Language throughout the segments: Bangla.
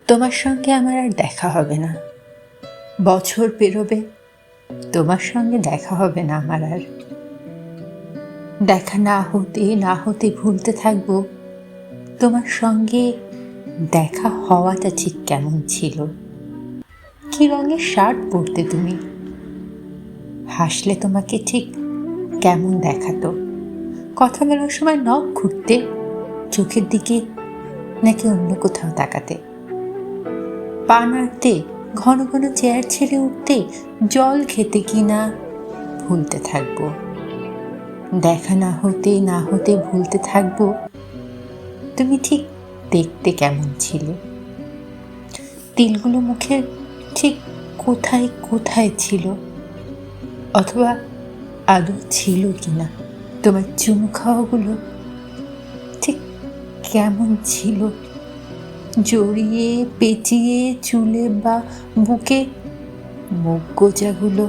তোমার সঙ্গে আমার আর দেখা হবে না। বছর পেরোবে, তোমার সঙ্গে দেখা হবে না আমার আর। দেখা না হতে না হতে ভুলতে থাকবো তোমার সঙ্গে দেখা হওয়াটা ঠিক কেমন ছিল। কি রঙের শার্ট পরতে তুমি? হাসলে তোমাকে ঠিক কেমন দেখাতো? কথা বলার সময় নখ ঘুরতে চোখের দিকে নাকি অন্য কোথাও তাকাতে? পা নাড়তে, ঘন ঘন চেয়ার ছেড়ে উঠতে, জল খেতে কিনা ভুলতে থাকবো। দেখা না হতে না হতে ভুলতে থাকবো তুমি ঠিক দেখতে কেমন ছিলে। তিলগুলো মুখের ঠিক কোথায় কোথায় ছিল, অথবা আদৌ ছিল কিনা। তোমার চুমু খাওয়াগুলো ঠিক কেমন ছিল, জড়িয়ে পেঁচিয়ে চুলে বা বুকে মুখ গোজাগুলো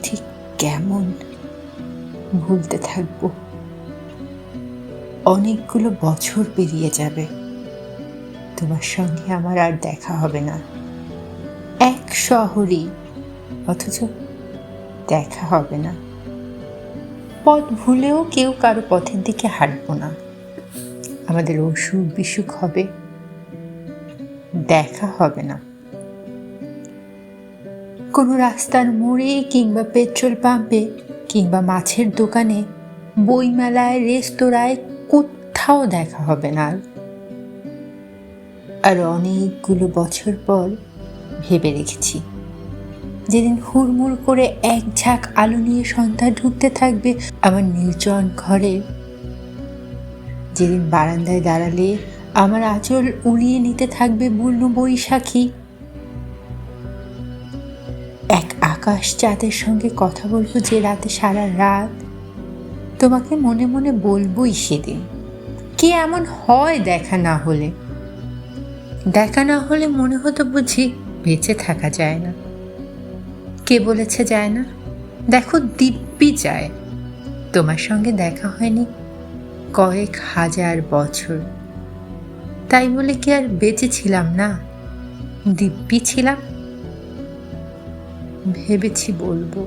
ঠিক কেমন ভুলতে থাকবো। অনেকগুলো বছর পেরিয়ে যাবে, তোমার সঙ্গে আমার আর দেখা হবে না। এক শহরেই, অথচ দেখা হবে না। পথ ভুলেও কেউ কারো পথের দিকে হাঁটবো না। আমাদের অসুখ বিসুখ হবে, দেখা হবে না। কোনো রাস্তার মোড়ে কিংবা পেট্রোল পাম্পে কিংবা মাছের দোকানে, বইমেলায়, রেস্তোরাঁয় কোথাও দেখা হবে না। আর অনেকগুলো বছর পর ভেবে রেখেছি, যেদিন হুড়মুড় করে এক ঝাঁক আলো নিয়ে সন্ধ্যা ঢুকতে থাকবে আমার নির্জন ঘরে, যেদিন বারান্দায় দাঁড়ালে আমার আঁচল উড়িয়ে নিতে থাকবে পূর্ণ বৈশাখী, এক আকাশ চাঁদের সঙ্গে কথা বলবো যে রাতে সারা রাত, তোমাকে মনে মনে বলবোই সেদিন, কি এমন হয় দেখা না হলে? দেখা না হলে মনে হতো বুঝি বেঁচে থাকা যায় না। কে বলেছে যায় না? দেখো, দিব্যি যায়। তোমার সঙ্গে দেখা হয়নি কয়েক হাজার বছর, তাই বলে কি আর বেঁচে ছিলাম না? দিব্যি ছিলাম। ভেবেছি বলবো,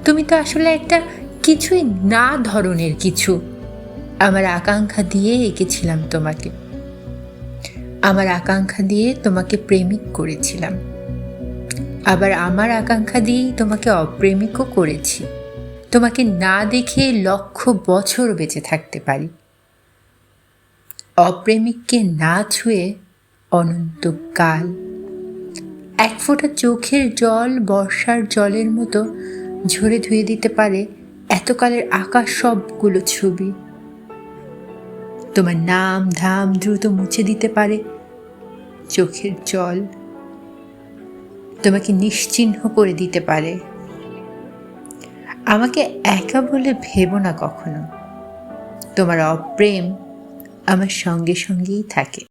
তুমি তো আসলে একটা কিছুই না ধরনের কিছু। আমার আকাঙ্ক্ষা দিয়ে এঁকেছিলাম তোমাকে, আমার আকাঙ্ক্ষা দিয়ে তোমাকে প্রেমিক করেছিলাম, আবার আমার আকাঙ্ক্ষা দিয়েই তোমাকে অপ্রেমিকও করেছি। তোমাকে না দেখে লক্ষ বছর বেঁচে থাকতে পারি, অপ্রেমিককে না ছুঁয়ে অনন্তকাল। এক ফোঁটা চোখের জল বর্ষার জলের মতো ঝরে ধুয়ে দিতে পারে এতকালের আকাশ সবগুলো ছবি। তোমার নাম ধাম দ্রুত মুছে দিতে পারে চোখের জল, তোমাকে নিশ্চিহ্ন করে দিতে পারে। আমাকে একা বলে ভেবো না কখনো, তোমার অপ্রেম আমার সঙ্গে সঙ্গেই থাকে।